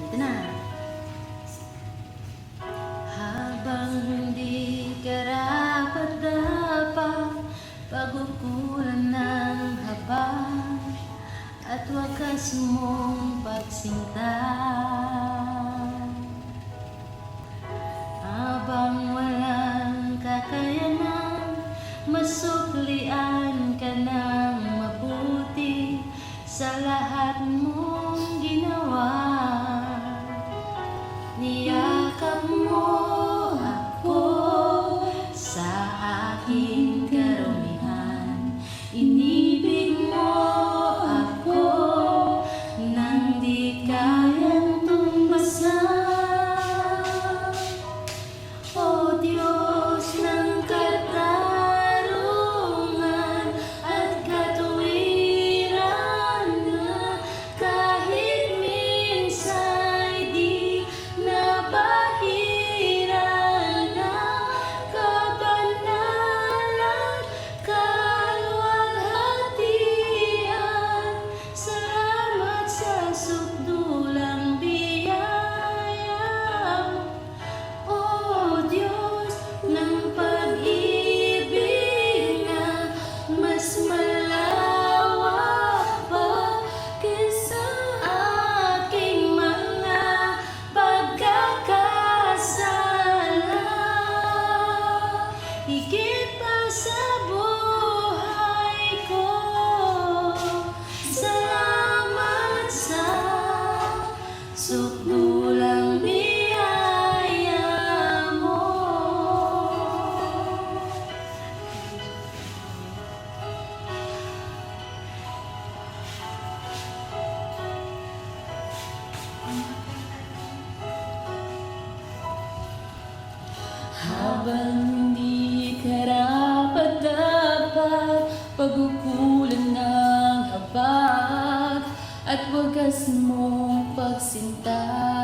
Ito na. Habang hindi karapat-dapat, pagkukulan ng haba at wakas mong pagsinta. Habang walang kakayanan, masuklian ka ng mabuti sa lahat mong ginawa. Niyakap mo ako sa aking karumihan, inibig mo ako nang di kayang tumbasan. O Diyos ng katarungan at katuwiran, na kahit minsa'y di nabahiran ng kabanalan, kaluwalhatian. Salamat sa sukdulang biyaya mo, O Diyos ng pag-ibig na mas malawak pa kaysa aking mga pagkakasala. Higit pa sa buhay ko, salamat sa sukdulang biyaya mo. Habang di karapat-dapat, pagkukulan ng habag at wagas mong pagsinta.